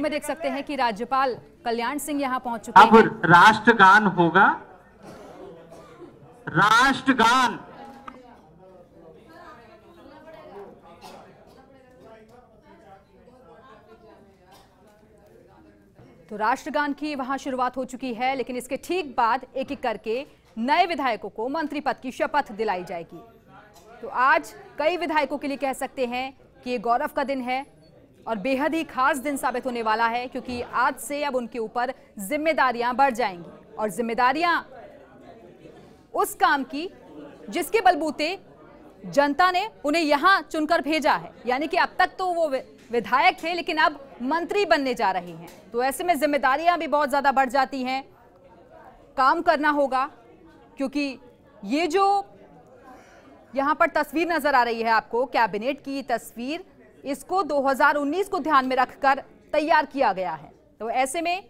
में देख सकते हैं कि राज्यपाल कल्याण सिंह यहां पहुंच चुके हैं। अब राष्ट्रगान होगा। राष्ट्रगान। तो राष्ट्रगान की वहां शुरुआत हो चुकी है, लेकिन इसके ठीक बाद एक एक करके नए विधायकों को मंत्री पद की शपथ दिलाई जाएगी। तो आज कई विधायकों के लिए कह सकते हैं कि ये गौरव का दिन है और बेहद ही खास दिन साबित होने वाला है, क्योंकि आज से अब उनके ऊपर जिम्मेदारियां बढ़ जाएंगी और जिम्मेदारियां उस काम की जिसके बलबूते जनता ने उन्हें यहां चुनकर भेजा है। यानी कि अब तक तो वो विधायक थे, लेकिन अब मंत्री बनने जा रहे हैं। तो ऐसे में जिम्मेदारियां भी बहुत ज्यादा बढ़ जाती हैं। काम करना होगा, क्योंकि ये जो यहां पर तस्वीर नजर आ रही है आपको, कैबिनेट की तस्वीर, इसको 2019 को ध्यान में रखकर तैयार किया गया है। तो ऐसे में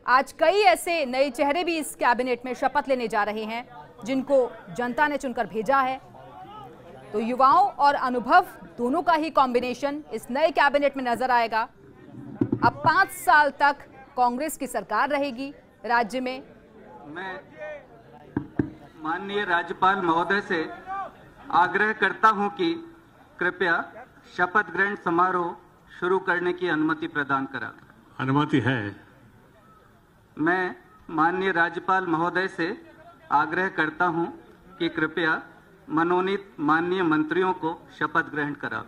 आज कई ऐसे नए चेहरे भी इस कैबिनेट में शपथ लेने जा रहे हैं, जिनको जनता ने चुनकर भेजा है। तो युवाओं और अनुभव दोनों का ही कॉम्बिनेशन इस नए कैबिनेट में नजर आएगा। अब 5 साल तक कांग्रेस की सरकार रहेगी राज्य में। मैं माननीय राज्यपाल महोदय से आग्रह करता हूं कि कृपया शपथ ग्रहण समारोह शुरू करने की अनुमति प्रदान करा। अनुमति है। मैं माननीय राज्यपाल महोदय से आग्रह करता हूं कि कृपया मनोनीत माननीय मंत्रियों को शपथ ग्रहण करा।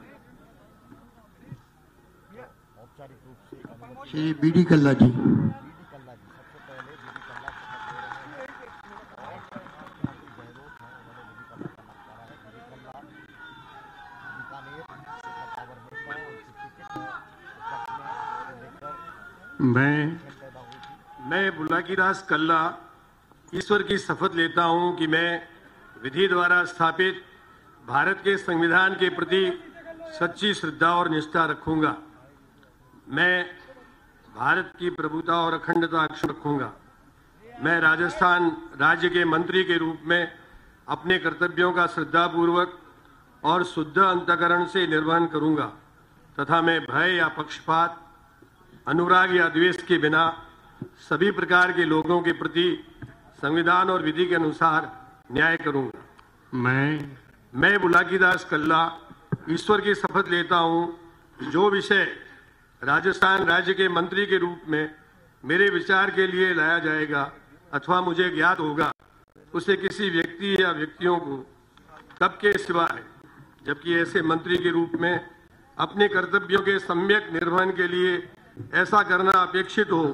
श्री बीडी कल्ला जी। मैं बुलाकीदास कल्ला ईश्वर की शपथ लेता हूं कि मैं विधि द्वारा स्थापित भारत के संविधान के प्रति सच्ची श्रद्धा और निष्ठा रखूंगा। मैं भारत की प्रभुता और अखंडता अक्षुण्ण रखूंगा। मैं राजस्थान राज्य के मंत्री के रूप में अपने कर्तव्यों का श्रद्धापूर्वक और शुद्ध अंतःकरण से निर्वहन करूंगा तथा मैं भय या पक्षपात, अनुराग या द्वेष के बिना सभी प्रकार के लोगों के प्रति संविधान और विधि के अनुसार न्याय करूंगा। मैं बुलाकीदास कल्ला ईश्वर की शपथ लेता हूं, जो विषय राजस्थान राज्य के मंत्री के रूप में मेरे विचार के लिए लाया जाएगा अथवा मुझे ज्ञात होगा, उसे किसी व्यक्ति या व्यक्तियों को तब के सिवाय जबकि ऐसे मंत्री के रूप में अपने कर्तव्यों के सम्यक निर्वहन के लिए ऐसा करना अपेक्षित हो,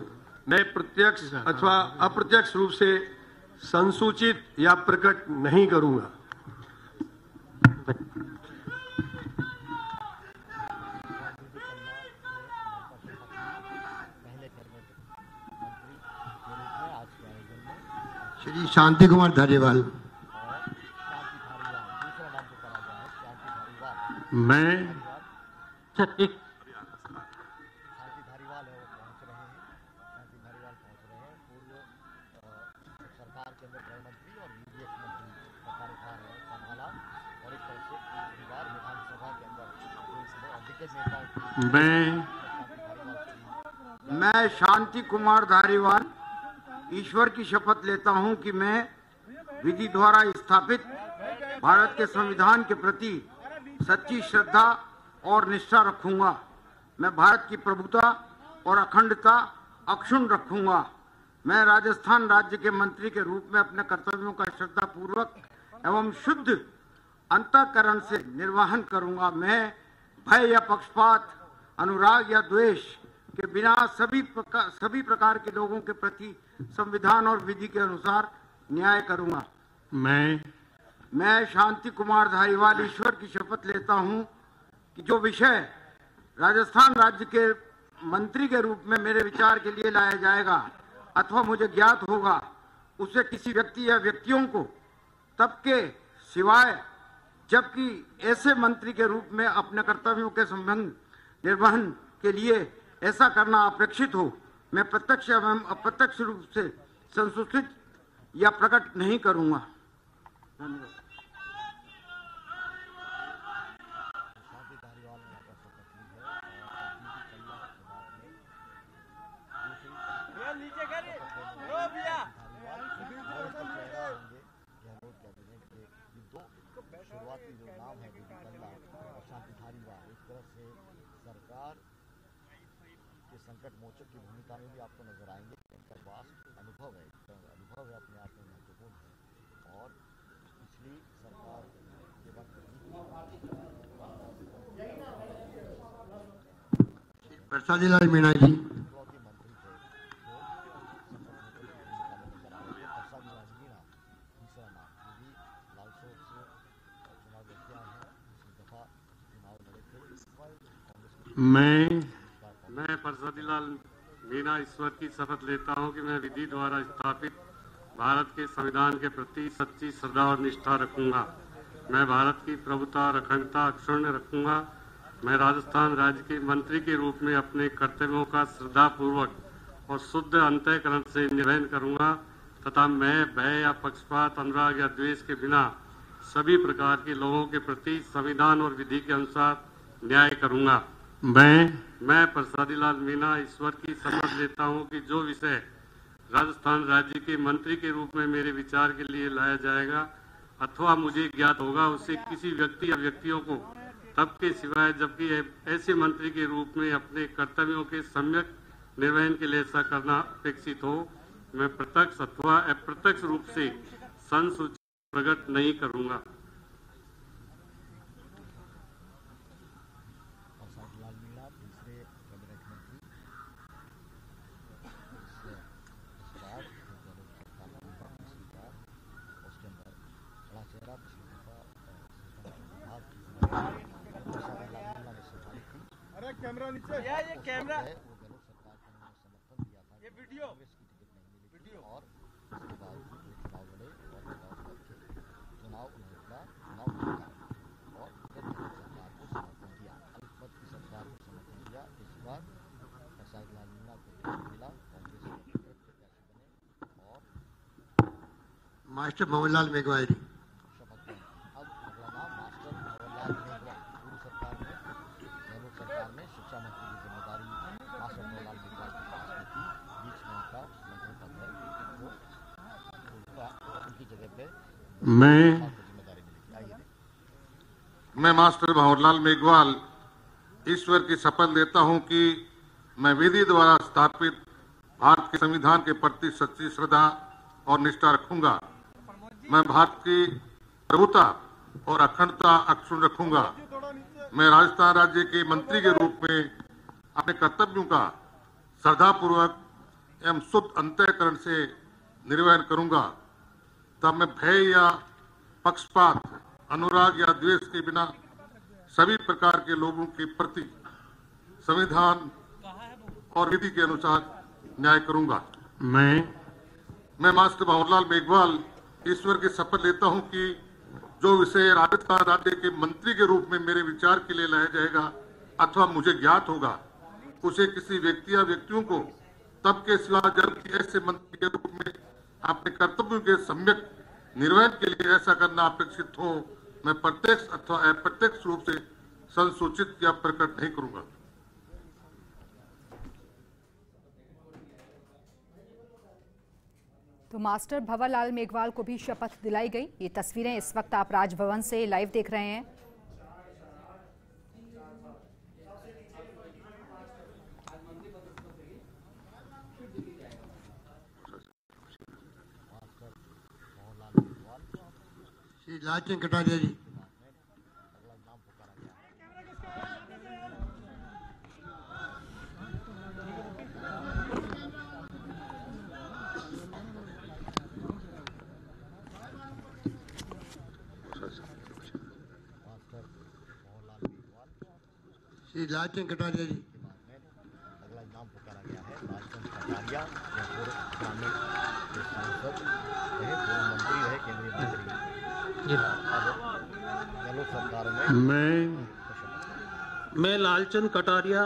मैं प्रत्यक्ष अथवा अप्रत्यक्ष रूप से संसूचित या प्रकट नहीं करूंगा। श्री शांति कुमार धारीवाल। मैं शांति कुमार धारीवाल ईश्वर की शपथ लेता हूं कि मैं विधि द्वारा स्थापित भारत के संविधान के प्रति सच्ची श्रद्धा और निष्ठा रखूंगा। मैं भारत की प्रभुता और अखंडता अक्षुण्ण रखूंगा। मैं राजस्थान राज्य के मंत्री के रूप में अपने कर्तव्यों का श्रद्धापूर्वक एवं शुद्ध अंतःकरण से निर्वहन करूंगा। मैं भय या पक्षपात, अनुराग या द्वेष के बिना सभी प्रकार के लोगों के प्रति संविधान और विधि के अनुसार न्याय करूंगा। मैं शांति कुमार धारीवाल ईश्वर की शपथ लेता हूं कि जो विषय राजस्थान राज्य के मंत्री के रूप में मेरे विचार के लिए लाया जाएगा अथवा मुझे ज्ञात होगा, उसे किसी व्यक्ति या व्यक्तियों को तब के सिवाय जबकि ऐसे मंत्री के रूप में अपने कर्तव्यों के संबंध निर्वहन के लिए ऐसा करना अपेक्षित हो, मैं प्रत्यक्ष एवं अप्रत्यक्ष रूप से संसूचित या प्रकट नहीं करूंगा। धन्यवाद। सरकार के संकट मोचक की भूमिका में भी आपको नजर आएंगे। इनका वास्तव अनुभव है अपने आप में महत्वपूर्ण है और पिछली सरकार के वक्त प्रसादी लाल मीणा जी। मैं प्रसादी लाल मीणा ईश्वर की शपथ लेता हूं कि मैं विधि द्वारा स्थापित भारत के संविधान के प्रति सच्ची श्रद्धा और निष्ठा रखूंगा। मैं भारत की प्रभुता और अखंडता अक्षुण्ण रखूंगा। मैं राजस्थान राज्य के मंत्री के रूप में अपने कर्तव्यों का श्रद्धापूर्वक और शुद्ध अंतःकरण से निर्वहन करूंगा तथा मैं भय या पक्षपात, अनुराग या द्वेष के बिना सभी प्रकार के लोगों के प्रति संविधान और विधि के अनुसार न्याय करूंगा। मैं प्रसादी लाल मीणा ईश्वर की शपथ लेता हूं कि जो विषय राजस्थान राज्य के मंत्री के रूप में मेरे विचार के लिए लाया जाएगा अथवा मुझे ज्ञात होगा उसे किसी व्यक्ति या व्यक्तियों को तब के सिवाय जबकि ऐसे मंत्री के रूप में अपने कर्तव्यों के सम्यक निर्वहन के लिए ऐसा करना अपेक्षित हो, मैं प्रत्यक्ष अथवा अप्रत्यक्ष रूप से संसूचित प्रकट नहीं करूंगा। कैमरा नीचे ये कैमरा है वो गहलोत सरकार को उन्होंने समर्थन दिया था। ये वीडियो कांग्रेस की टिकट नहीं मिली और इसके बावजूद वो चुनाव लड़े और चुनाव जीता और फिर सरकार को समर्थन दिया, अल्पमत की सरकार को समर्थन दिया। इस बार प्रसादी लाल मीणा को टिकट मिला, कांग्रेस के प्रत्याशी बने और मास्टर भंवरलाल मेघवाल जी। शपथ लें। अब अगला नाम मास्टर भंवरलाल मेघवाल। पूर्व सरकार में गहलोत सरकार में शिक्षा मंत्री की जिम्मेदारी मास्टर भंवरलाल मेघवाल के पास में थी। बीच में उनका मंत्री पद है वो उनकी जगह पे जिम्मेदारी मिली। आइए मैं मास्टर भंवरलाल मेघवाल ईश्वर की शपथ लेता हूं कि मैं विधि द्वारा स्थापित भारत के संविधान के प्रति सच्ची श्रद्धा और निष्ठा रखूंगा। मैं भारत की प्रभुता और अखंडता अक्षुण्ण रखूंगा। मैं राजस्थान राज्य के मंत्री के रूप में अपने कर्तव्यों का श्रद्धापूर्वक एवं शुद्ध अंतःकरण से निर्वहन करूंगा। तब मैं भय या पक्षपात, अनुराग या द्वेष के बिना सभी प्रकार के लोगों के प्रति संविधान और विधि के अनुसार न्याय करूंगा। मैं मास्टर भंवरलाल मेघवाल ईश्वर की शपथ लेता हूं कि जो विषय राजस्थान राज्य के मंत्री के रूप में मेरे विचार के लिए लाया जाएगा अथवा मुझे ज्ञात होगा उसे किसी व्यक्ति या व्यक्तियों को तब के सिवा जबकि ऐसे मंत्री के रूप में अपने कर्तव्यों के सम्यक निर्वहन के लिए ऐसा करना अपेक्षित हो, मैं प्रत्यक्ष अथवा अप्रत्यक्ष रूप से संसूचित या प्रकट नहीं करूंगा। तो मास्टर भंवरलाल मेघवाल को भी शपथ दिलाई गई। ये तस्वीरें इस वक्त आप राजभवन से लाइव देख रहे हैं। श्री लालचंद कटारिया जी। श्री लालचंद कटारिया जी। अगला नाम पुकारा गया है लालचंद कटारिया, जो पूर्व ग्रामीण के सांसद रहे, पूर्व मंत्री रहे, केंद्रीय मंत्री। गहलोत सरकार में मैं लालचंद कटारिया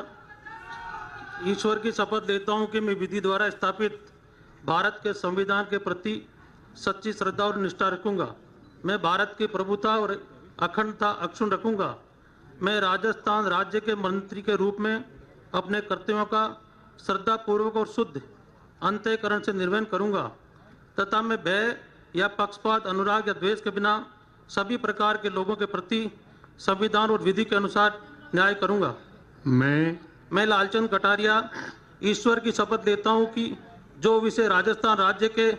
ईश्वर की शपथ लेता हूं कि मैं विधि द्वारा स्थापित भारत के संविधान के प्रति सच्ची श्रद्धा और निष्ठा रखूंगा। मैं भारत की प्रभुता और अखंडता अक्षुण्ण रखूंगा। मैं राजस्थान राज्य के मंत्री के रूप में अपने कर्तव्यों का श्रद्धापूर्वक और शुद्ध अंतःकरण से निर्वहन करूंगा तथा मैं भय या पक्षपात, अनुराग या द्वेष के बिना सभी प्रकार के लोगों के प्रति संविधान और विधि के अनुसार न्याय करूंगा। मैं लालचंद कटारिया ईश्वर की शपथ लेता हूं कि जो विषय राजस्थान राज्य के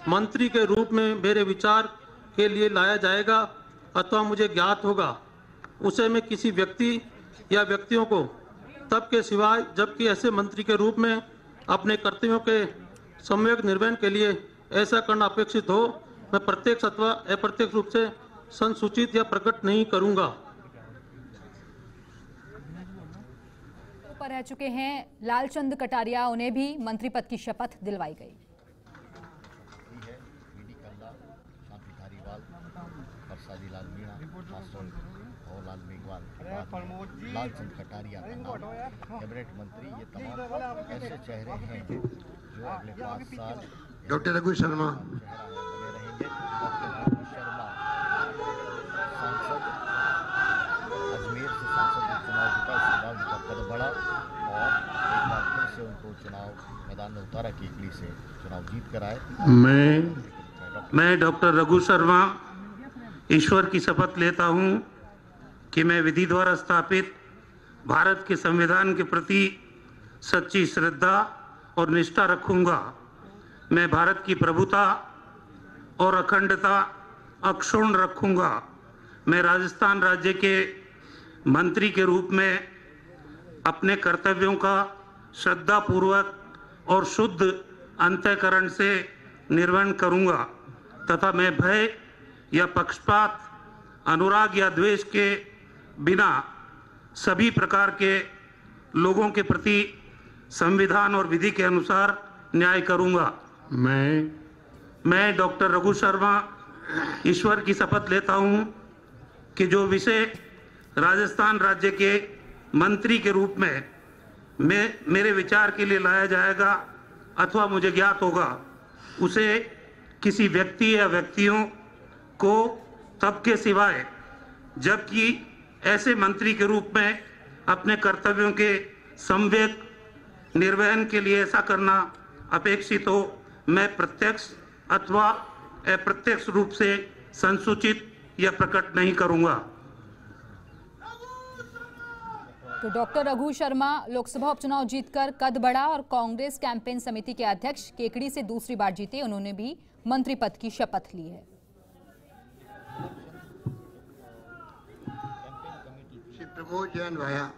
मंत्री के रूप में मेरे विचार के लिए लाया जाएगा अथवा मुझे ज्ञात होगा, उसे मैं किसी व्यक्ति या व्यक्तियों को तब के सिवाय जबकि ऐसे मंत्री के रूप में अपने कर्तव्यों के सम्यक निर्वहन के लिए ऐसा करना अपेक्षित हो, मैं प्रत्यक्ष अथवा अप्रत्यक्ष रूप से संसूचित या प्रकट नहीं करूंगा। पर रह चुके हैं लालचंद कटारिया, उन्हें भी मंत्री पद की शपथ दिलवाई गई। वीडी कल्ला, शांति धारीवाल, प्रसादी लाल मीणा, मास्टर भवलाल मेघवाल, लालचंद कटारिया का नाम कैबिनेट मंत्री, ये तमाम ऐसे चेहरे हैं जो अगले 5 साल डॉक्टर रघु शर्मा, बने रहेंगे। डॉक्टर रघु शर्मा सांसद, अजमेर से सांसद चुनाव जीता, इसके बाद उनका कद बढ़ा और एक बार फिर से उनको चुनाव मैदान में उतारा, केकली से चुनाव जीत कर आए। मैं डॉक्टर रघु शर्मा ईश्वर की शपथ लेता हूं कि मैं विधि द्वारा स्थापित भारत के संविधान के प्रति सच्ची श्रद्धा और निष्ठा रखूंगा। मैं भारत की प्रभुता और अखंडता अक्षुण्ण रखूंगा। मैं राजस्थान राज्य के मंत्री के रूप में अपने कर्तव्यों का श्रद्धापूर्वक और शुद्ध अंतःकरण से निर्वहन करूंगा तथा मैं भय या पक्षपात, अनुराग या द्वेष के बिना सभी प्रकार के लोगों के प्रति संविधान और विधि के अनुसार न्याय करूंगा। मैं डॉक्टर रघु शर्मा ईश्वर की शपथ लेता हूं कि जो विषय राजस्थान राज्य के मंत्री के रूप में मेरे विचार के लिए लाया जाएगा अथवा मुझे ज्ञात होगा, उसे किसी व्यक्ति या व्यक्तियों को तब के सिवाय जबकि ऐसे मंत्री के रूप में अपने कर्तव्यों के सम्यक निर्वहन के लिए ऐसा करना अपेक्षित हो, मैं प्रत्यक्ष अथवा अप्रत्यक्ष रूप से संसूचित या प्रकट नहीं करूंगा। तो डॉक्टर रघु शर्मा लोकसभा उपचुनाव जीतकर कद बढ़ा और कांग्रेस कैंपेन समिति के अध्यक्ष केकड़ी से दूसरी बार जीते, उन्होंने भी मंत्री पद की शपथ ली है। श्री प्रमोद जैन भाया,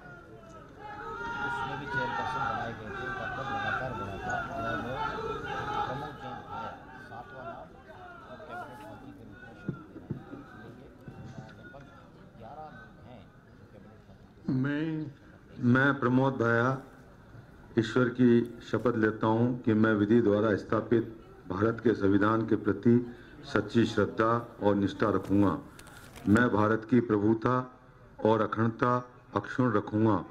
उसमें भी चेयरपर्सन बनाए गए थे, उनका पद लगातार बढ़ा था और प्रमोद जैन भाया 7वां नाम और कैबिनेट मंत्री के रूप में शपथ लगभग 11 लोग हैं जो कैबिनेट मंत्री। मैं प्रमोद भाया ईश्वर की शपथ लेता हूं कि मैं विधि द्वारा स्थापित भारत के संविधान के प्रति सच्ची श्रद्धा और निष्ठा रखूंगा। मैं भारत की प्रभुता और अखंडता अक्षुण्ण रखूंगा।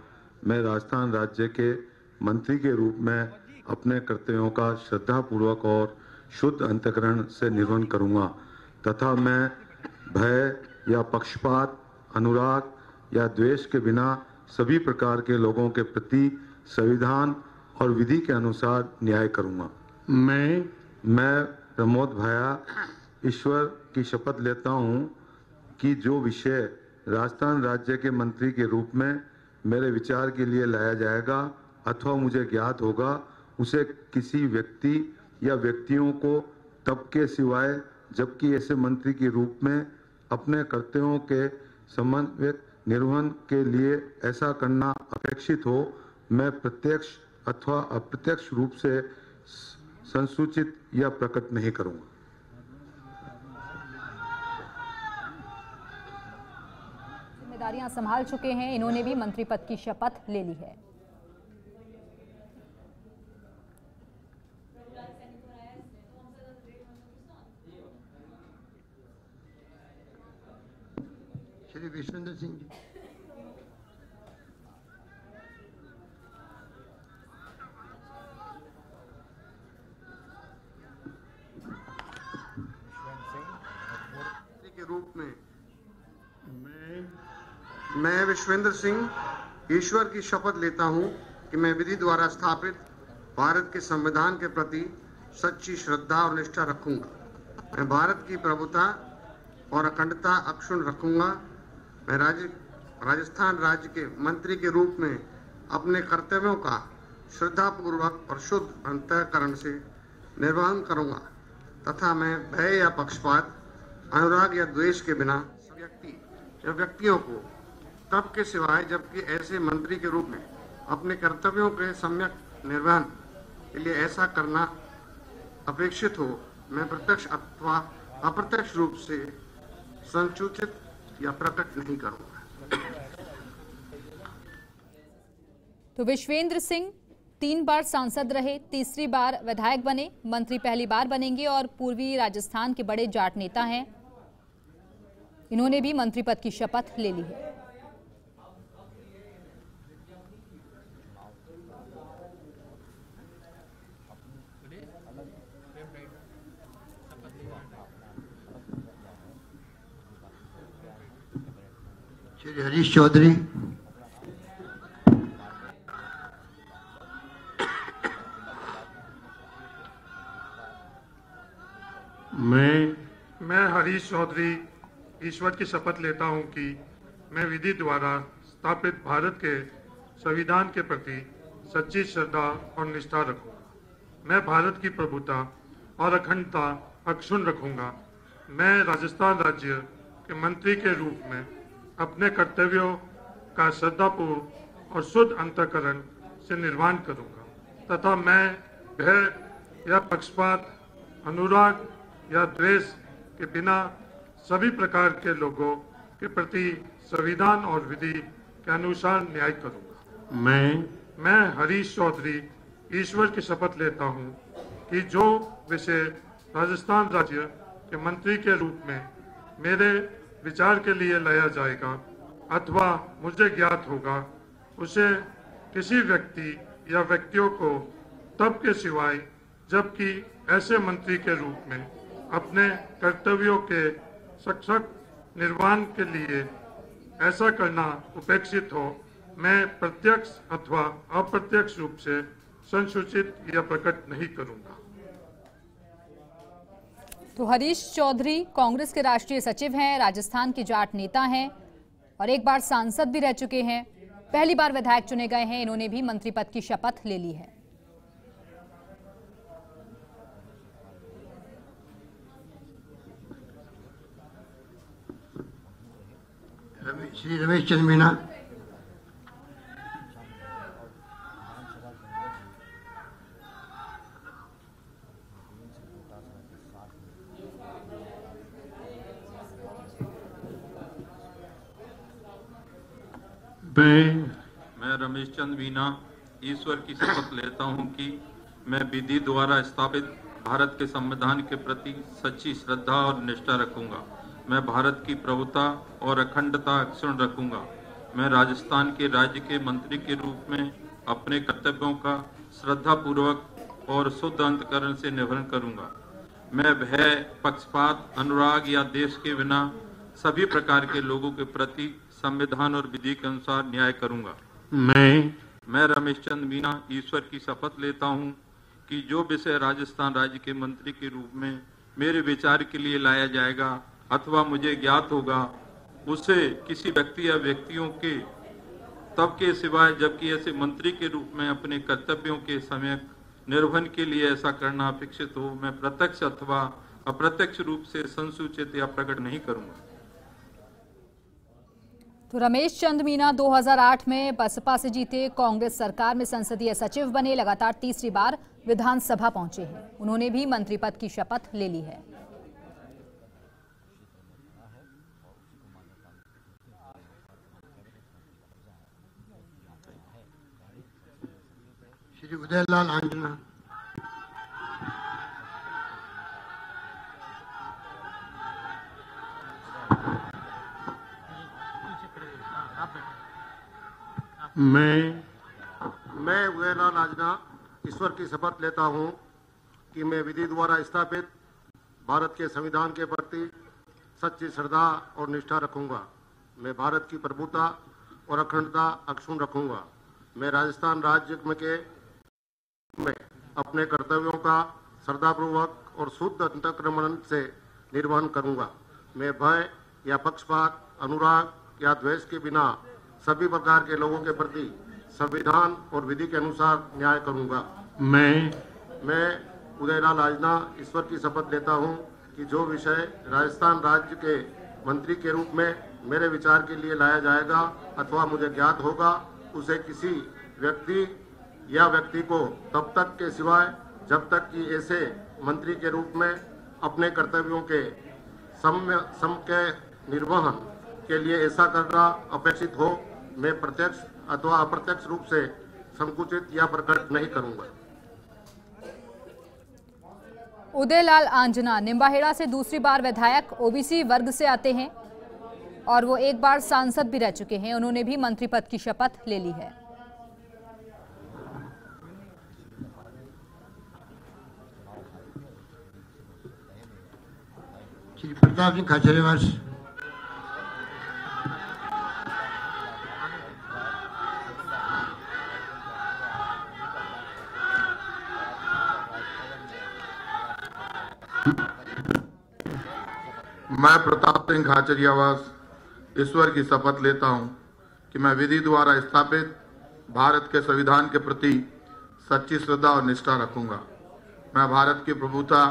मैं राजस्थान राज्य के मंत्री के रूप में अपने कर्तव्यों का श्रद्धापूर्वक और शुद्ध अंतःकरण से निर्वहन करूंगा तथा मैं भय या पक्षपात, अनुराग या द्वेष के बिना सभी प्रकार के लोगों के प्रति संविधान और विधि के अनुसार न्याय करूंगा। मैं प्रमोद भाया ईश्वर की शपथ लेता हूं कि जो विषय राजस्थान राज्य के मंत्री के रूप में मेरे विचार के लिए लाया जाएगा अथवा मुझे ज्ञात होगा, उसे किसी व्यक्ति या व्यक्तियों को तब के सिवाय जबकि ऐसे मंत्री के रूप में अपने कर्तव्यों के समन्वयक निर्वहन के लिए ऐसा करना अपेक्षित हो, मैं प्रत्यक्ष अथवा अप्रत्यक्ष रूप से संसूचित या प्रकट नहीं करूंगा। जिम्मेदारियां संभाल चुके हैं, इन्होंने भी मंत्री पद की शपथ ले ली है। श्री विश्वेंद्र सिंह जी, के रूप में मैं विश्वेंद्र सिंह ईश्वर की शपथ लेता हूं कि मैं विधि द्वारा स्थापित भारत के संविधान के प्रति सच्ची श्रद्धा और निष्ठा रखूंगा। मैं भारत की प्रभुता और अखंडता अक्षुण्ण रखूंगा। मैं राजस्थान राज्य के मंत्री के रूप में अपने कर्तव्यों का श्रद्धापूर्वक और शुद्ध अंतःकरण से निर्वहन करूंगा तथा मैं भय या पक्षपात, अनुराग या द्वेष के बिना व्यक्ति या व्यक्तियों को तब के सिवाय जबकि ऐसे मंत्री के रूप में अपने कर्तव्यों के सम्यक निर्वहन के लिए ऐसा करना अपेक्षित हो, मैं प्रत्यक्ष अथवा अप्रत्यक्ष रूप से संसूचित या प्रकट नहीं करूंगा। तो विश्वेंद्र सिंह 3 बार सांसद रहे, तीसरी बार विधायक बने, मंत्री पहली बार बनेंगे और पूर्वी राजस्थान के बड़े जाट नेता हैं। इन्होंने भी मंत्री पद की शपथ ले ली है। श्री हरीश चौधरी। मैं हरीश चौधरी ईश्वर की शपथ लेता हूं कि मैं विधि द्वारा स्थापित भारत के संविधान के प्रति सच्ची श्रद्धा और निष्ठा रखूंगा। मैं भारत की प्रभुता और अखंडता अक्षुण्ण रखूंगा। मैं राजस्थान राज्य के मंत्री के रूप में अपने कर्तव्यों का श्रद्धापूर्वक और शुद्ध अंतःकरण से निर्वहन करूंगा तथा मैं भय या पक्षपात, अनुराग या द्वेष के बिना सभी प्रकार के लोगों के प्रति संविधान और विधि के अनुसार न्याय करूंगा। मैं हरीश चौधरी ईश्वर की शपथ लेता हूं कि जो विषय राजस्थान राज्य के मंत्री के रूप में मेरे विचार के लिए लाया जाएगा अथवा मुझे ज्ञात होगा, उसे किसी व्यक्ति या व्यक्तियों को तब के सिवाय जबकि ऐसे मंत्री के रूप में अपने कर्तव्यों के सशक्त निर्वहन के लिए ऐसा करना उपेक्षित हो, मैं प्रत्यक्ष अथवा अप्रत्यक्ष रूप से संसूचित या प्रकट नहीं करूंगा। तो हरीश चौधरी कांग्रेस के राष्ट्रीय सचिव हैं, राजस्थान के जाट नेता हैं और एक बार सांसद भी रह चुके हैं, पहली बार विधायक चुने गए हैं। इन्होंने भी मंत्री पद की शपथ ले ली है। श्री रमेश चंद्र मीना। मैं रमेश चंद्र मीना ईश्वर की शपथ लेता हूं कि मैं विधि द्वारा स्थापित भारत के संविधान के प्रति सच्ची श्रद्धा और निष्ठा रखूंगा। मैं भारत की प्रभुता और अखंडता अक्षुण्ण रखूंगा। मैं राजस्थान के राज्य के मंत्री के रूप में अपने कर्तव्यों का श्रद्धापूर्वक और शुद्ध अंतःकरण से निर्वहन करूंगा। मैं भय, पक्षपात, अनुराग या देश के बिना सभी प्रकार के लोगों के प्रति संविधान और विधि के अनुसार न्याय करूंगा। मैं रमेश चंद्र मीना ईश्वर की शपथ लेता हूं कि जो विषय राजस्थान राज्य के मंत्री के रूप में मेरे विचार के लिए लाया जाएगा अथवा मुझे ज्ञात होगा, उसे किसी व्यक्ति या व्यक्तियों के तब के सिवाय जबकि ऐसे मंत्री के रूप में अपने कर्तव्यों के समय निर्वहन के लिए ऐसा करना अपेक्षित हो, मैं प्रत्यक्ष अथवा अप्रत्यक्ष रूप से संसूचित या प्रकट नहीं करूंगा। तो रमेश चंद्र मीना 2008 में बसपा से जीते, कांग्रेस सरकार में संसदीय सचिव बने, लगातार तीसरी बार विधानसभा पहुंचे हैं। उन्होंने भी मंत्री पद की शपथ ले ली है। श्री उदयलाल आंजना। मैं उदयलाल आंजना ईश्वर की शपथ लेता हूं कि मैं विधि द्वारा स्थापित भारत के संविधान के प्रति सच्ची श्रद्धा और निष्ठा रखूंगा। मैं भारत की प्रभुता और अखंडता अक्षुण्ण रखूंगा। मैं राजस्थान राज्य में अपने कर्तव्यों का श्रद्धापूर्वक और शुद्ध अंतःकरण से निर्वहन करूंगा। मैं भय या पक्षपात, अनुराग या द्वेष के बिना सभी प्रकार के लोगों के प्रति संविधान और विधि के अनुसार न्याय करूंगा। मैं उदयलाल आजना ईश्वर की शपथ लेता हूं कि जो विषय राजस्थान राज्य के मंत्री के रूप में मेरे विचार के लिए लाया जाएगा अथवा मुझे ज्ञात होगा, उसे किसी व्यक्ति या व्यक्ति को तब तक के सिवाय जब तक कि ऐसे मंत्री के रूप में अपने कर्तव्यों के सम के निर्वहन के लिए ऐसा करना अपेक्षित हो, मैं प्रत्यक्ष अथवा अप्रत्यक्ष रूप से संकुचित या प्रकट नहीं करूंगा। उदयलाल आंजना निम्बाहेड़ा से दूसरी बार विधायक, ओबीसी वर्ग से आते हैं और वो एक बार सांसद भी रह चुके हैं। उन्होंने भी मंत्री पद की शपथ ले ली है। श्री प्रताप सिंह खाचरियावास। मैं प्रताप सिंह खाचरियावास ईश्वर की शपथ लेता हूं कि मैं विधि द्वारा स्थापित भारत के संविधान के प्रति सच्ची श्रद्धा और निष्ठा रखूंगा। मैं भारत की प्रभुता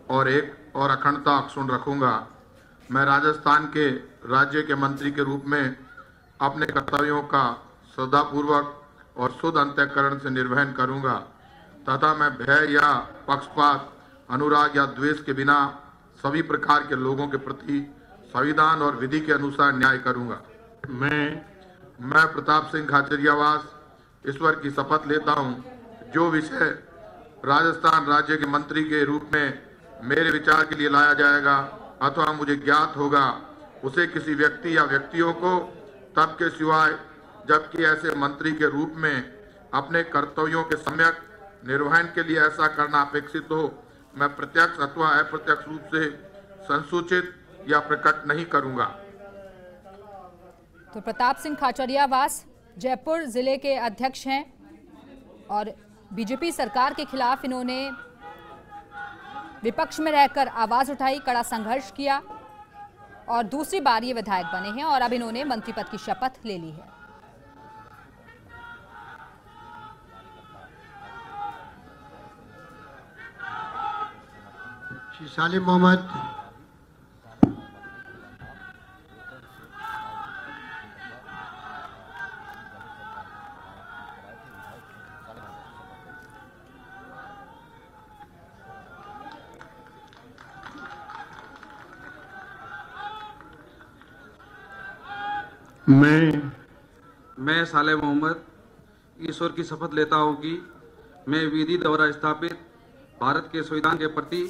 और अखंडता अक्षुण्ण रखूंगा। मैं राजस्थान के राज्य के मंत्री के रूप में अपने कर्तव्यों का श्रद्धापूर्वक और शुद्ध अंतःकरण से निर्वहन करूंगा तथा मैं भय या पक्षपात, अनुराग या द्वेष के बिना सभी प्रकार के लोगों के प्रति संविधान और विधि के अनुसार न्याय करूंगा। मैं प्रताप सिंह खाचरियावास ईश्वर की शपथ लेता हूं, जो विषय राजस्थान राज्य के मंत्री के रूप में मेरे विचार के लिए लाया जाएगा अथवा मुझे ज्ञात होगा, उसे किसी व्यक्ति या व्यक्तियों को तब के सिवाय जबकि ऐसे मंत्री के रूप में अपने कर्तव्यों के सम्यक निर्वहन के लिए ऐसा करना अपेक्षित हो, मैं प्रत्यक्ष अथवा अप्रत्यक्ष रूप से संसूचित या प्रकट नहीं करूंगा। तो प्रताप सिंह खाचरियावास जयपुर जिले के अध्यक्ष हैं और बीजेपी सरकार के खिलाफ इन्होंने विपक्ष में रहकर आवाज उठाई, कड़ा संघर्ष किया और दूसरी बार ये विधायक बने हैं और अब इन्होंने मंत्री पद की शपथ ले ली है। श्री सालिम मोहम्मद। मैं साले मोहम्मद ईश्वर की शपथ लेता हूं कि मैं विधि द्वारा स्थापित भारत के संविधान के प्रति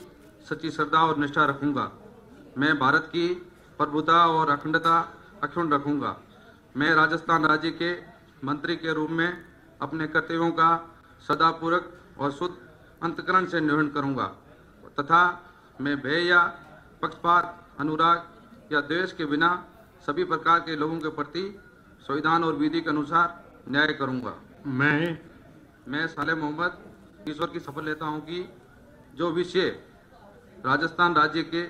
सच्ची श्रद्धा और निष्ठा रखूंगा। मैं भारत की प्रभुता और अखंडता अक्षुण्ण रखूंगा। मैं राजस्थान राज्य के मंत्री के रूप में अपने कर्तव्यों का सदापूर्वक और शुद्ध अंतःकरण से निर्वहन करूंगा तथा मैं भय या पक्षपात, अनुराग या द्वेष के बिना सभी प्रकार के लोगों के प्रति संविधान और विधि के अनुसार न्याय करूंगा। मैं साले मोहम्मद ईश्वर की शपथ लेता हूं कि जो विषय राजस्थान राज्य के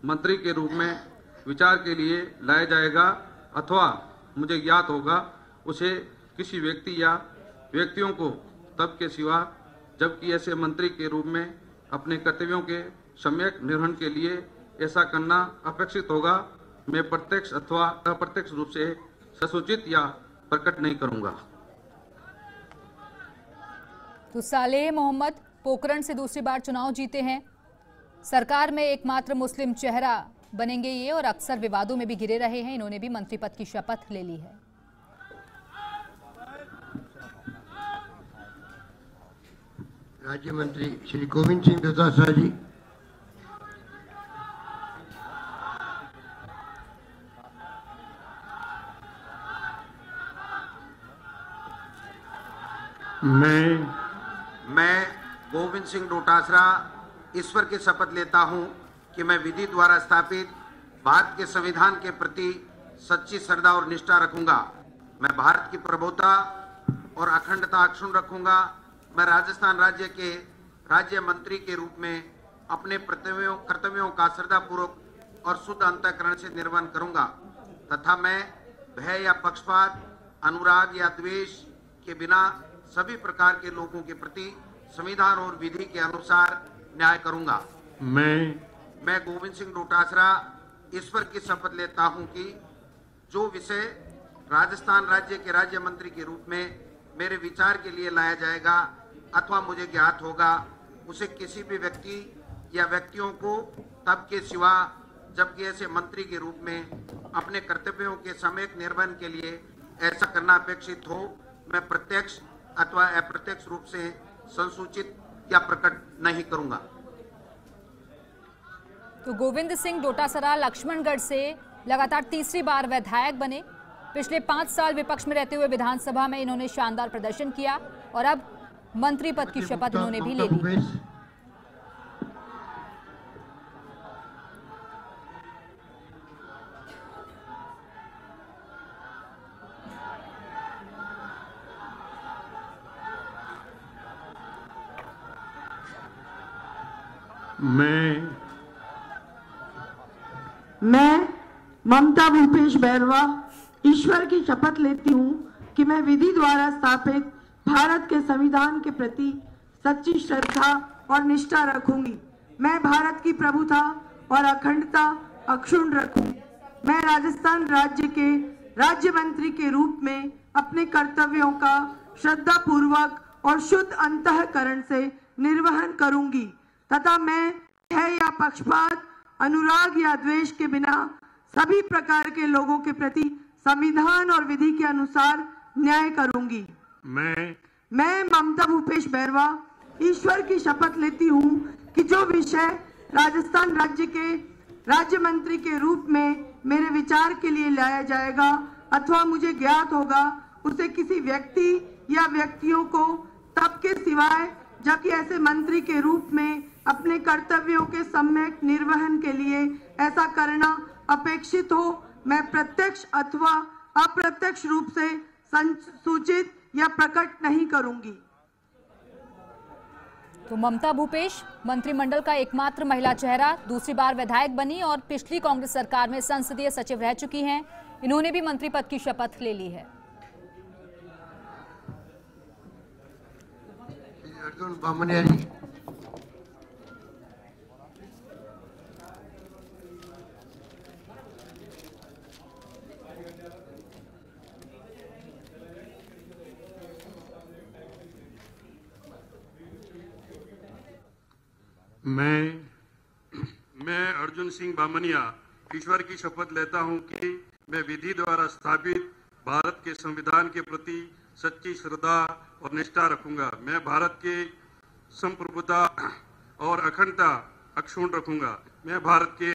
मंत्री के रूप में विचार के लिए लाया जाएगा अथवा मुझे ज्ञात होगा, उसे किसी व्यक्ति या व्यक्तियों को तब के सिवा जबकि ऐसे मंत्री के रूप में अपने कर्तव्यों के सम्यक निर्वहन के लिए ऐसा करना अपेक्षित होगा, मैं प्रत्यक्ष अथवा अप्रत्यक्ष रूप से संसूचित या प्रकट नहीं करूंगा। तो सालेह मोहम्मद पोखरण से दूसरी बार चुनाव जीते हैं। सरकार में एकमात्र मुस्लिम चेहरा बनेंगे ये और अक्सर विवादों में भी घिरे रहे हैं। इन्होंने भी मंत्री पद की शपथ ले ली है। राज्य मंत्री श्री गोविंद सिंह डोटासरा जी। मैं गोविंद सिंह डोटासरा ईश्वर की शपथ लेता हूं कि मैं विधि द्वारा स्थापित भारत के संविधान के प्रति सच्ची श्रद्धा और निष्ठा रखूंगा। मैं भारत की प्रभुता और अखंडता अक्षुण्ण रखूंगा। मैं राजस्थान राज्य के राज्य मंत्री के रूप में अपने कर्तव्यों का श्रद्धापूर्वक और शुद्ध अंतःकरण से निर्वहन करूंगा तथा मैं भय या पक्षपात, अनुराग या द्वेष के बिना सभी प्रकार के लोगों के प्रति संविधान और विधि के अनुसार न्याय करूंगा। मैं गोविंद सिंह डोटासरा ईश्वर की शपथ लेता हूं कि जो विषय राजस्थान राज्य के राज्य मंत्री के रूप में मेरे विचार के लिए लाया जाएगा अथवा मुझे ज्ञात होगा, उसे किसी भी व्यक्ति या व्यक्तियों को तब के सिवा जबकि ऐसे मंत्री के रूप में अपने कर्तव्यों के सम्यक निर्वहन के लिए ऐसा करना अपेक्षित हो, मैं प्रत्यक्ष अथवा अप्रत्यक्ष रूप से संसूचित या प्रकट नहीं करूंगा। तो गोविंद सिंह डोटासरा लक्ष्मणगढ़ से लगातार तीसरी बार विधायक बने। पिछले 5 साल विपक्ष में रहते हुए विधानसभा में इन्होंने शानदार प्रदर्शन किया और अब मंत्री पद की शपथ इन्होंने भी ले ली। मैं ममता भूपेश बैरवा ईश्वर की शपथ लेती हूँ कि मैं विधि द्वारा स्थापित भारत के संविधान के प्रति सच्ची श्रद्धा और निष्ठा रखूंगी। मैं भारत की प्रभुता और अखंडता अक्षुण्ण रखूंगी। मैं राजस्थान राज्य के राज्य मंत्री के रूप में अपने कर्तव्यों का श्रद्धा पूर्वक और शुद्ध अंतःकरण से निर्वहन करूंगी तथा मैं भय या पक्षपात, अनुराग या द्वेष के बिना सभी प्रकार के लोगों के प्रति संविधान और विधि के अनुसार न्याय करूंगी। मैं ममता भूपेश बैरवा ईश्वर की शपथ लेती हूँ कि जो विषय राजस्थान राज्य के राज्य मंत्री के रूप में मेरे विचार के लिए लाया जाएगा अथवा मुझे ज्ञात होगा, उसे किसी व्यक्ति या व्यक्तियों को तब के सिवाय जबकि ऐसे मंत्री के रूप में अपने कर्तव्यों के सम्यक निर्वहन के लिए ऐसा करना अपेक्षित हो, मैं प्रत्यक्ष अथवा अप्रत्यक्ष रूप से संसूचित या प्रकट नहीं करूंगी। तो ममता भूपेश मंत्रिमंडल का एकमात्र महिला चेहरा, दूसरी बार विधायक बनी और पिछली कांग्रेस सरकार में संसदीय सचिव रह चुकी हैं। इन्होंने भी मंत्री पद की शपथ ले ली है। अर्जुन बामनिया जी। मैं अर्जुन सिंह बामनिया ईश्वर की शपथ लेता हूं कि मैं विधि द्वारा स्थापित भारत के संविधान के प्रति सच्ची श्रद्धा और निष्ठा रखूंगा। मैं भारत के संप्रभुता और अखंडता अक्षुण्ण रखूंगा। मैं भारत के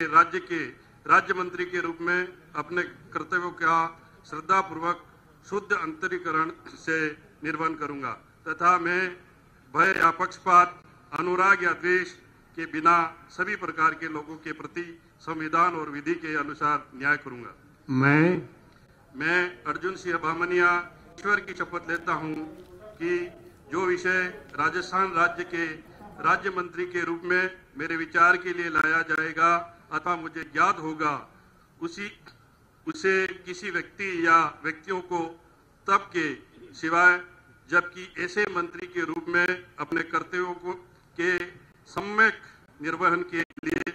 राज्य मंत्री के रूप में अपने कर्तव्यों का श्रद्धापूर्वक शुद्ध अंतरीकरण से निर्वहन करूंगा तथा मैं भय या पक्षपात, अनुराग या द्वेष के बिना सभी प्रकार के लोगों के प्रति संविधान और विधि के अनुसार न्याय करूंगा। मैं अर्जुन सिंह बामनिया ईश्वर की शपथ लेता हूं कि जो विषय राजस्थान राज्य के राज्य मंत्री के रूप में मेरे विचार के लिए लाया जाएगा अथवा मुझे ज्ञात होगा, उसे किसी व्यक्ति या व्यक्तियों को तब के सिवाय जबकि ऐसे मंत्री के रूप में अपने कर्तव्यों के सम्यक निर्वहन के लिए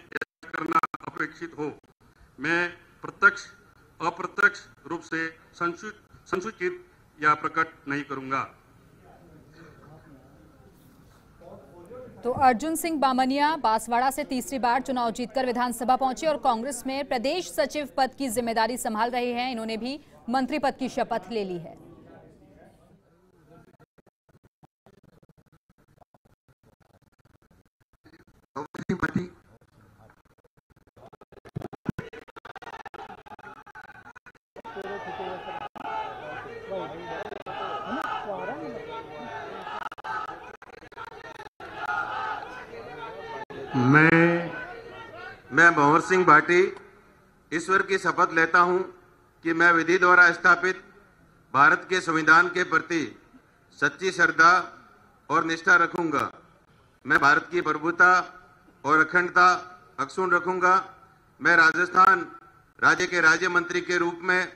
करना अपेक्षित हो, मैं प्रत्यक्ष अप्रत्यक्ष रूप से संसूचित या प्रकट नहीं करूंगा। तो अर्जुन सिंह बामनिया बांसवाड़ा से तीसरी बार चुनाव जीतकर विधानसभा पहुंचे और कांग्रेस में प्रदेश सचिव पद की जिम्मेदारी संभाल रहे हैं। इन्होंने भी मंत्री पद की शपथ ले ली है। मैं भंवर सिंह भाटी ईश्वर की शपथ लेता हूं कि मैं विधि द्वारा स्थापित भारत के संविधान के प्रति सच्ची श्रद्धा और निष्ठा रखूंगा। मैं भारत की प्रभुता और अखंडता अक्षुण्ण रखूंगा। मैं राजस्थान राज्य के राज्य मंत्री के रूप में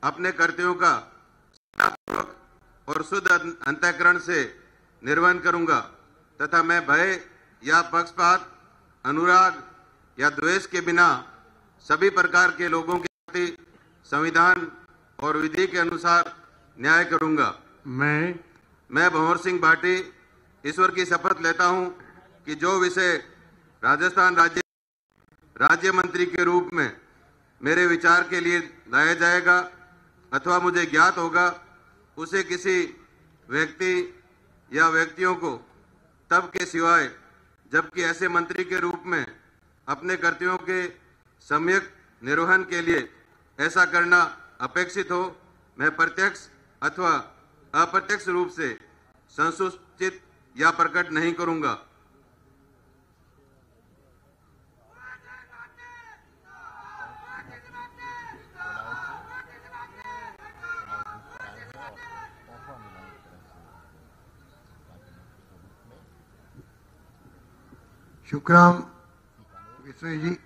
अपने कर्तव्यों का और शुद्ध अंतःकरण से निर्वहन करूंगा तथा मैं भय या पक्षपात, अनुराग या द्वेष के बिना सभी प्रकार के लोगों के प्रति संविधान और विधि के अनुसार न्याय करूंगा। मैं भंवर सिंह भाटी ईश्वर की शपथ लेता हूं कि जो विषय राजस्थान राज्य मंत्री के रूप में मेरे विचार के लिए लाया जाएगा अथवा मुझे ज्ञात होगा, उसे किसी व्यक्ति या व्यक्तियों को तब के सिवाय जबकि ऐसे मंत्री के रूप में अपने कर्तव्यों के सम्यक निर्वहन के लिए ऐसा करना अपेक्षित हो, मैं प्रत्यक्ष अथवा अप्रत्यक्ष रूप से संसूचित या प्रकट नहीं करूंगा। शुक्राम विश्वनाथ जी।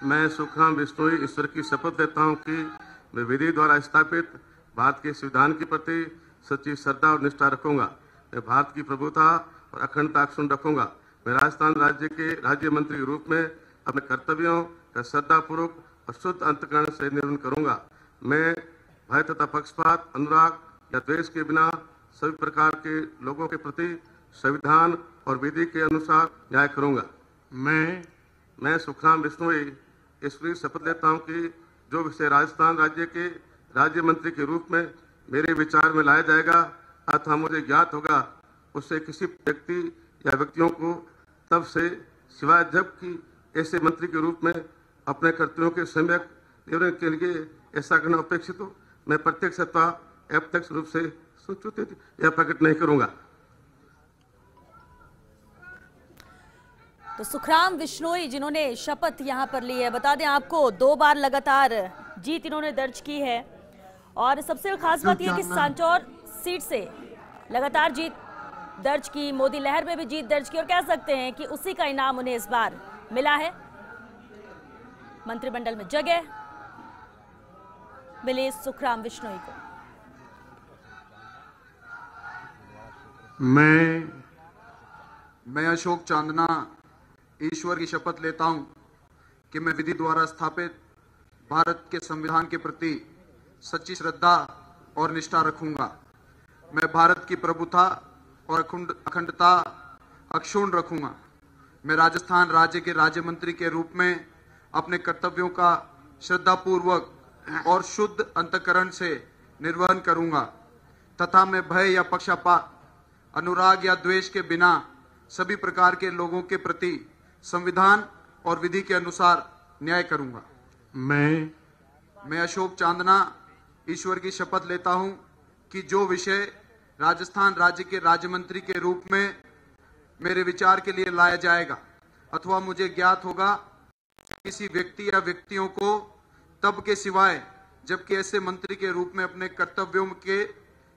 मैं सुखराम बिश्नोई ईश्वर की शपथ लेता हूं कि मैं विधि द्वारा स्थापित भारत के संविधान के प्रति सच्ची श्रद्धा और निष्ठा रखूंगा। मैं भारत की प्रभुता और अखंडता अक्षुण्ण रखूंगा। मैं राजस्थान राज्य के राज्य मंत्री के रूप में अपने कर्तव्यों का श्रद्धापूर्वक और शुद्ध अंतःकरण से निर्वहन करूंगा। मैं भय तथा पक्षपात, अनुराग या द्वेष के बिना सभी प्रकार के लोगों के प्रति संविधान और विधि के अनुसार न्याय करूंगा। मैं सुखराम बिश्नोई ईश्वर की शपथ लेता हूं कि जो विषय राजस्थान राज्य के राज्य मंत्री के रूप में मेरे विचार में लाया जाएगा अथवा मुझे ज्ञात होगा, उससे किसी व्यक्ति या व्यक्तियों को तब से सिवाय जबकि ऐसे मंत्री के रूप में अपने कर्तव्यों के सम्यक निर्वहन के लिए ऐसा करना अपेक्षित हो, मैं प्रत्यक्ष अथवा अप्रत्यक्ष रूप से सूचित या प्रकट नहीं करूंगा। तो सुखराम बिश्नोई जिन्होंने शपथ यहां पर ली है, बता दें आपको 2 बार लगातार जीत इन्होंने दर्ज की है और सबसे खास बात यह कि सांचौर सीट से लगातार जीत दर्ज की, मोदी लहर में भी जीत दर्ज की और कह सकते हैं कि उसी का इनाम उन्हें इस बार मिला है। मंत्रिमंडल में जगह मिली सुखराम बिश्नोई को। मैं अशोक चांदना ईश्वर की शपथ लेता हूं कि मैं विधि द्वारा स्थापित भारत के संविधान के प्रति सच्ची श्रद्धा और निष्ठा रखूंगा। मैं भारत की प्रभुता और अखंडता अक्षुण्ण रखूंगा। मैं राजस्थान राज्य के राज्य मंत्री के रूप में अपने कर्तव्यों का श्रद्धापूर्वक और शुद्ध अंतःकरण से निर्वहन करूंगा तथा मैं भय या पक्षपात, अनुराग या द्वेष के बिना सभी प्रकार के लोगों के प्रति संविधान और विधि के अनुसार न्याय करूंगा। मैं अशोक चांदना ईश्वर की शपथ लेता हूं कि जो विषय राजस्थान राज्य के राज्य मंत्री के रूप में मेरे विचार के लिए लाया जाएगा अथवा मुझे ज्ञात होगा, किसी व्यक्ति या व्यक्तियों को तब के सिवाय जबकि ऐसे मंत्री के रूप में अपने कर्तव्यों के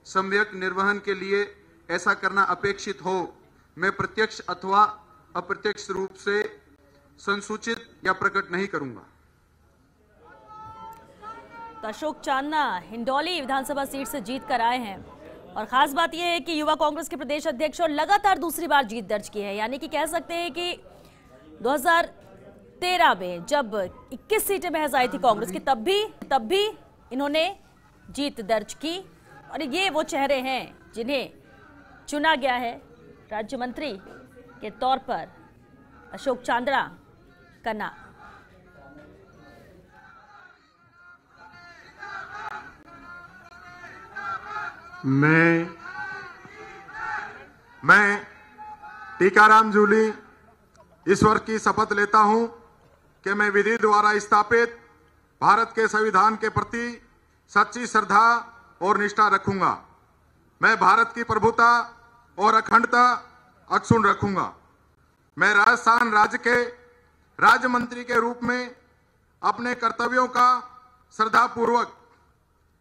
सम्यक निर्वहन के लिए ऐसा करना अपेक्षित हो, मैं प्रत्यक्ष अथवा अप्रत्यक्ष रूप से संसूचित या प्रकट नहीं करूंगा। तो अशोक चांदना हिंडौली विधानसभा सीट से जीत कर आए हैं और खास बात यह है कि युवा कांग्रेस के प्रदेश अध्यक्ष और लगातार दूसरी बार जीत दर्ज की है, यानी कि कह सकते हैं कि 2013 में जब 21 सीटें महज आई थी कांग्रेस की, तब भी इन्होंने जीत दर्ज की और ये वो चेहरे हैं जिन्हें चुना गया है राज्य मंत्री के तौर पर अशोक चांदना का नाम। मैं टीकाराम जूली ईश्वर की शपथ लेता हूं कि मैं विधि द्वारा स्थापित भारत के संविधान के प्रति सच्ची श्रद्धा और निष्ठा रखूंगा। मैं भारत की प्रभुता और अखंडता अक्षुण्ण रखूंगा। मैं राजस्थान राज्य के राज्य मंत्री के रूप में अपने कर्तव्यों का श्रद्धापूर्वक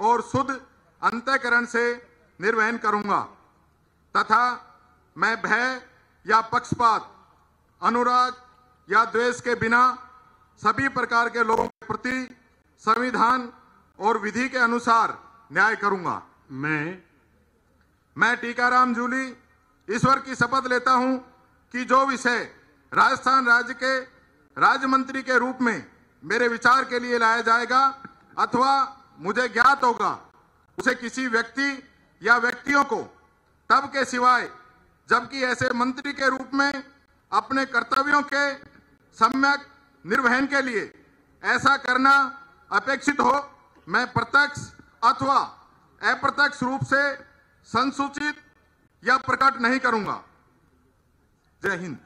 और शुद्ध अंतःकरण से निर्वहन करूंगा तथा मैं भय या पक्षपात, अनुराग या द्वेष के बिना सभी प्रकार के लोगों के प्रति संविधान और विधि के अनुसार न्याय करूंगा। मैं टीकाराम जूली ईश्वर की शपथ लेता हूं कि जो विषय राजस्थान राज्य के राज्य मंत्री के रूप में मेरे विचार के लिए लाया जाएगा अथवा मुझे ज्ञात होगा, उसे किसी व्यक्ति या व्यक्तियों को तब के सिवाय जबकि ऐसे मंत्री के रूप में अपने कर्तव्यों के सम्यक निर्वहन के लिए ऐसा करना अपेक्षित हो, मैं प्रत्यक्ष अथवा अप्रत्यक्ष रूप से संसूचित या प्रकट नहीं करूंगा। जय हिंद।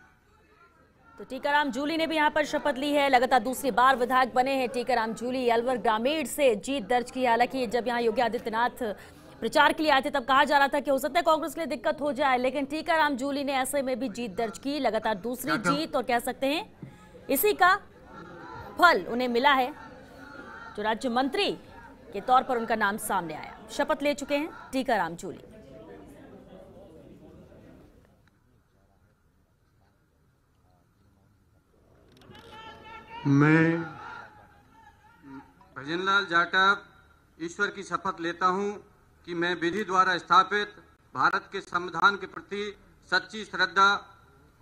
तो टीकाराम जूली ने भी यहां पर शपथ ली है। लगातार दूसरी बार विधायक बने हैं टीकाराम जूली। अलवर ग्रामीण से जीत दर्ज की। हालांकि जब यहां योगी आदित्यनाथ प्रचार के लिए आए थे तब कहा जा रहा था कि हो सकता है कांग्रेस के लिए दिक्कत हो जाए, लेकिन टीकाराम जूली ने ऐसे में भी जीत दर्ज की। लगातार दूसरी जीत और कह सकते हैं इसी का फल उन्हें मिला है, जो राज्य मंत्री के तौर पर उनका नाम सामने आया। शपथ ले चुके हैं टीकाराम जूली। मैं भजनलाल जाटव ईश्वर की शपथ लेता हूं कि मैं विधि द्वारा स्थापित भारत के संविधान के प्रति सच्ची श्रद्धा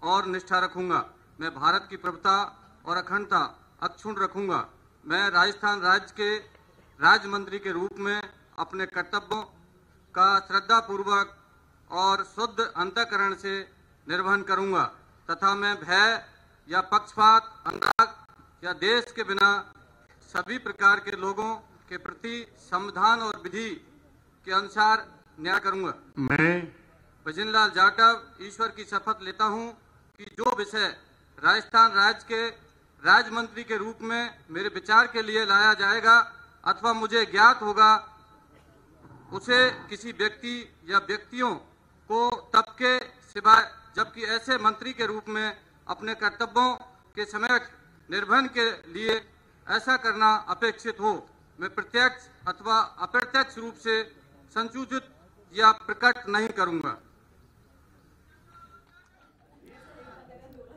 और निष्ठा रखूंगा। मैं भारत की प्रभुता और अखंडता अक्षुण्ण रखूंगा। मैं राजस्थान राज्य के राज्य मंत्री के रूप में अपने कर्तव्यों का श्रद्धापूर्वक और शुद्ध अंतःकरण से निर्वहन करूंगा तथा मैं भय या पक्षपात, अनुराग या देश के बिना सभी प्रकार के लोगों के प्रति संविधान और विधि के अनुसार न्याय करूंगा। मैं भजनलाल जाटव ईश्वर की शपथ लेता हूं कि जो विषय राजस्थान राज्य के राज्य मंत्री के रूप में मेरे विचार के लिए लाया जाएगा अथवा मुझे ज्ञात होगा, उसे किसी व्यक्ति या व्यक्तियों को तब के सिवाय जबकि ऐसे मंत्री के रूप में अपने कर्तव्यों के समय निर्वहन के लिए ऐसा करना अपेक्षित हो, मैं प्रत्यक्ष अथवा अप्रत्यक्ष रूप से संसूचित या प्रकट नहीं करूंगा।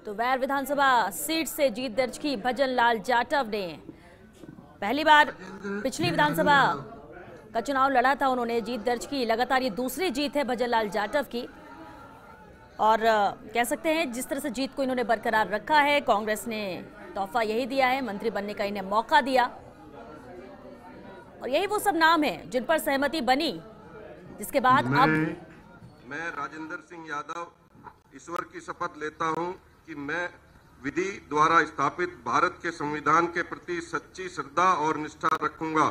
तो वैर विधानसभा सीट से जीत दर्ज की भजनलाल जाटव ने। पहली बार पिछली विधानसभा का चुनाव लड़ा था, उन्होंने जीत दर्ज की। लगातार ये दूसरी जीत है भजनलाल जाटव की और कह सकते हैं जिस तरह से जीत को इन्होंने बरकरार रखा है, कांग्रेस ने तोहफा यही दिया है, मंत्री बनने का इन्हें मौका दिया और यही वो सब नाम है जिन पर सहमति बनी, जिसके बाद अब मैं राजेंद्र सिंह यादव ईश्वर की शपथ लेता हूं कि मैं विधि द्वारा स्थापित भारत के संविधान के प्रति सच्ची श्रद्धा और निष्ठा रखूंगा।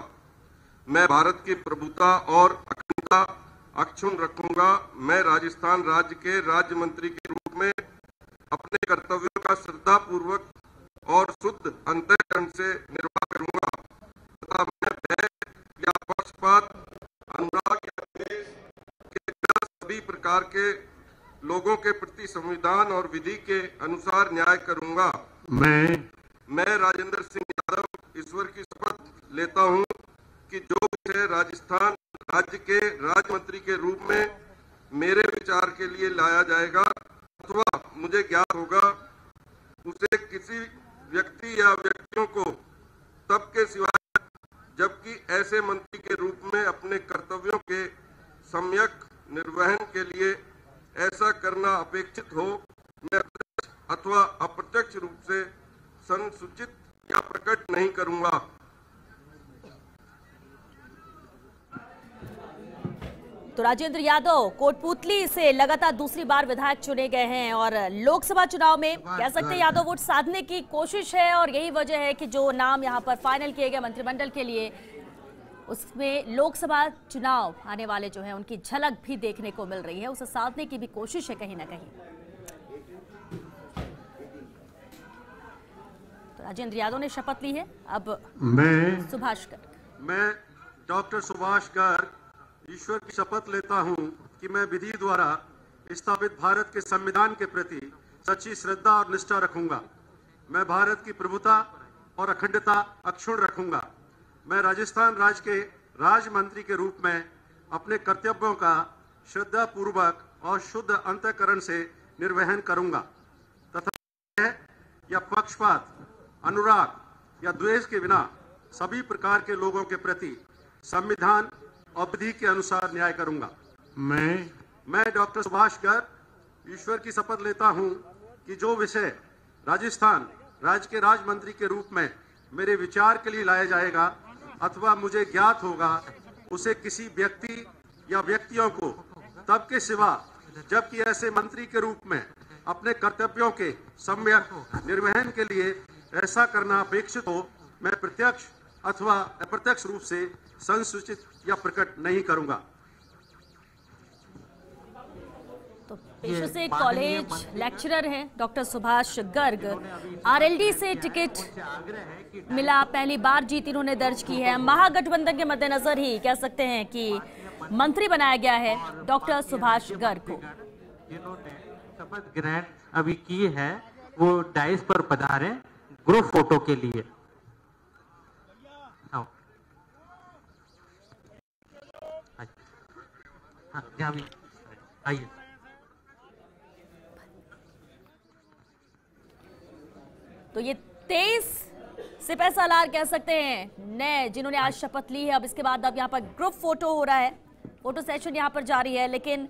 मैं भारत की प्रभुता और अखंडता अक्षुण्ण रखूंगा। मैं राजस्थान राज्य के राज्य मंत्री के रूप में अपने कर्तव्यों का श्रद्धापूर्वक और शुद्ध अंतःकरण से निर्वाह करूंगा तथा मैं भय या पक्षपात, अनुराग या द्वेष के बिना सभी प्रकार के लोगों के प्रति संविधान और विधि के अनुसार न्याय करूंगा। मैं राजेंद्र सिंह यादव ईश्वर की शपथ लेता हूं कि जो विषय राजस्थान राज्य के राज्य मंत्री के रूप में मेरे विचार के लिए लाया जाएगा अथवा मुझे ज्ञात होगा, उसे किसी व्यक्ति या व्यक्तियों को तब के सिवाय जबकि ऐसे मंत्री के रूप में अपने कर्तव्यों के सम्यक निर्वहन के लिए ऐसा करना अपेक्षित हो, मैं प्रत्यक्ष अथवा अप्रत्यक्ष रूप से संसूचित या प्रकट नहीं करूंगा। तो राजेंद्र यादव कोटपुतली से लगातार दूसरी बार विधायक चुने गए हैं और लोकसभा चुनाव में कह सकते हैं यादव वोट साधने की कोशिश है और यही वजह है कि जो नाम यहां पर फाइनल किए गए मंत्रिमंडल के लिए, उसमें लोकसभा चुनाव आने वाले जो हैं उनकी झलक भी देखने को मिल रही है। उसे साधने की भी कोशिश है कहीं ना कहीं। तो राजेंद्र यादव ने शपथ ली है। अब सुभाष गर्ग। मैं डॉक्टर सुभाष गर्ग ईश्वर की शपथ लेता हूं कि मैं विधि द्वारा स्थापित भारत के संविधान के प्रति सच्ची श्रद्धा और निष्ठा रखूंगा। मैं भारत की प्रभुता और अखंडता अक्षुण्ण रखूंगा। मैं राजस्थान राज्य के राज्य मंत्री के रूप में अपने कर्तव्यों का श्रद्धा पूर्वक और शुद्ध अंतःकरण से निर्वहन करूंगा तथा या पक्षपात, अनुराग या द्वेष के बिना सभी प्रकार के लोगों के प्रति संविधान और विधि के अनुसार न्याय करूंगा। मैं डॉक्टर सुभाष गर्ग ईश्वर की शपथ लेता हूं कि जो विषय राजस्थान राज्य के राज्य मंत्री के रूप में मेरे विचार के लिए लाया जाएगा अथवा मुझे ज्ञात होगा, उसे किसी व्यक्ति या व्यक्तियों को तब के सिवा जबकि ऐसे मंत्री के रूप में अपने कर्तव्यों के सम्यक निर्वहन के लिए ऐसा करना अपेक्षित हो, मैं प्रत्यक्ष अथवा अप्रत्यक्ष रूप से संसूचित या प्रकट नहीं करूंगा। तो पेशे से कॉलेज लेक्चरर हैं डॉक्टर सुभाष गर्ग। आरएलडी से टिकट मिला, पहली बार जीत इन्होंने दर्ज की है। महागठबंधन के मद्देनजर ही कह सकते हैं कि मंत्री बनाया गया है डॉक्टर सुभाष गर्ग को। जिन्होंने शपथ ग्रहण अभी की है वो डाइस पर पधारे ग्रुप फोटो के लिए। आइए। तो ये 23 सिपह सालार कह सकते हैं नए जिन्होंने आज शपथ ली है। अब इसके बाद अब यहाँ पर ग्रुप फोटो हो रहा है, फोटो सेशन यहाँ पर जारी है। लेकिन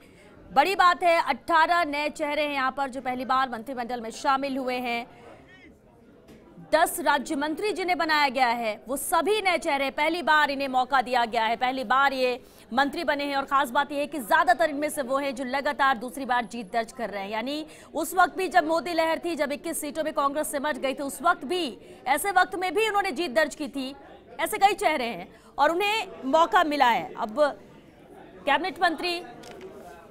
बड़ी बात है 18 नए चेहरे हैं यहाँ पर जो पहली बार मंत्रिमंडल में शामिल हुए हैं। 10 राज्य मंत्री जिन्हें बनाया गया है वो सभी नए चेहरे, पहली बार इन्हें मौका दिया गया है, पहली बार ये मंत्री बने हैं। और खास बात यह है कि ज्यादातर इनमें से वो हैं जो लगातार दूसरी बार जीत दर्ज कर रहे हैं। यानी उस वक्त भी जब मोदी लहर थी, जब 21 सीटों में कांग्रेस सिमट गई थी, उस वक्त भी ऐसे वक्त में भी उन्होंने जीत दर्ज की थी। ऐसे कई चेहरे हैं और उन्हें मौका मिला है। अब कैबिनेट मंत्री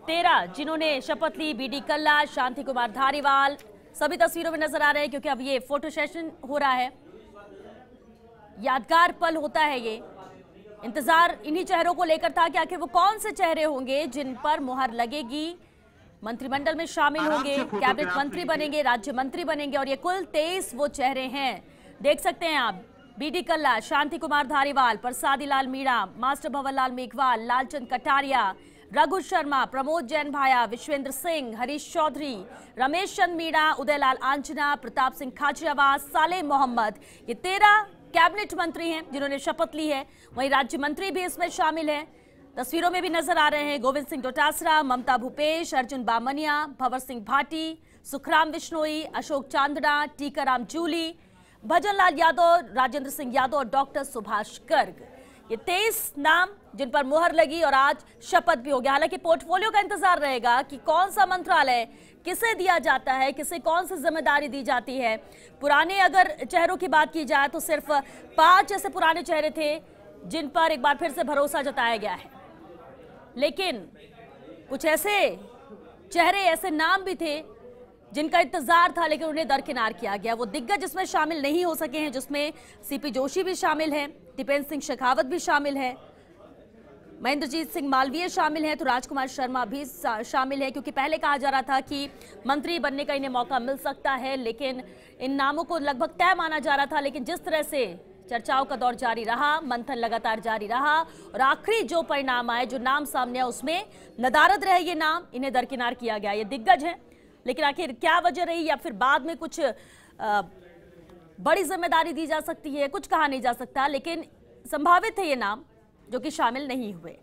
13 जिन्होंने शपथ ली, बीडी कल्ला, शांति कुमार धारीवाल, सभी तस्वीरों में नजर आ रहे हैं क्योंकि अब ये फोटो सेशन हो रहा है। यादगार पल होता है ये। इंतजार इन्हीं चेहरों को लेकर था कि आखिर वो कौन से चेहरे होंगे जिन पर मुहर लगेगी, मंत्रिमंडल में शामिल होंगे, कैबिनेट मंत्री बनेंगे, राज्य मंत्री बनेंगे। और ये कुल 23 वो चेहरे हैं। देख सकते हैं आप, बीडी कल्ला, शांति कुमार धारीवाल, प्रसादी लाल मीणा, मास्टर भंवर लाल मेघवाल, लालचंद कटारिया, रघु शर्मा, प्रमोद जैन भाया, विश्वेंद्र सिंह, हरीश चौधरी, रमेश चंद मीणा, उदयलाल आंजना, प्रताप सिंह खाचरियावास, सालेह मोहम्मद। ये 13 कैबिनेट मंत्री हैं जिन्होंने शपथ ली है। वहीं राज्य मंत्री भी इसमें शामिल हैं, तस्वीरों में भी नजर आ रहे हैं। गोविंद सिंह डोटासरा, ममता भूपेश, अर्जुन बामनिया, भंवर सिंह भाटी, सुखराम बिश्नोई, अशोक चांदना, टीकाराम जूली, भजन लाल यादव, राजेंद्र सिंह यादव और डॉक्टर सुभाष गर्ग। ये 23 नाम जिन पर मुहर लगी और आज शपथ भी हो गया। हालांकि पोर्टफोलियो का इंतजार रहेगा कि कौन सा मंत्रालय किसे दिया जाता है, किसे कौन सी जिम्मेदारी दी जाती है। पुराने अगर चेहरों की बात की जाए तो सिर्फ 5 ऐसे पुराने चेहरे थे जिन पर एक बार फिर से भरोसा जताया गया है। लेकिन कुछ ऐसे चेहरे, ऐसे नाम भी थे जिनका इंतजार था लेकिन उन्हें दरकिनार किया गया। वो दिग्गज इसमें शामिल नहीं हो सके हैं, जिसमें सीपी जोशी भी शामिल हैं, दीपेंद्र सिंह शेखावत भी शामिल है, महेंद्रजीत सिंह मालवीय शामिल हैं, तो राजकुमार शर्मा भी शामिल है। क्योंकि पहले कहा जा रहा था कि मंत्री बनने का इन्हें मौका मिल सकता है, लेकिन इन नामों को लगभग तय माना जा रहा था। लेकिन जिस तरह से चर्चाओं का दौर जारी रहा, मंथन लगातार जारी रहा और आखिरी जो परिणाम आए, जो नाम सामने आए, उसमें नदारद रहे ये नाम, इन्हें दरकिनार किया गया। ये दिग्गज है, लेकिन आखिर क्या वजह रही या फिर बाद में कुछ बड़ी जिम्मेदारी दी जा सकती है, कुछ कहा नहीं जा सकता। लेकिन संभावित है ये नाम जो कि शामिल नहीं हुए।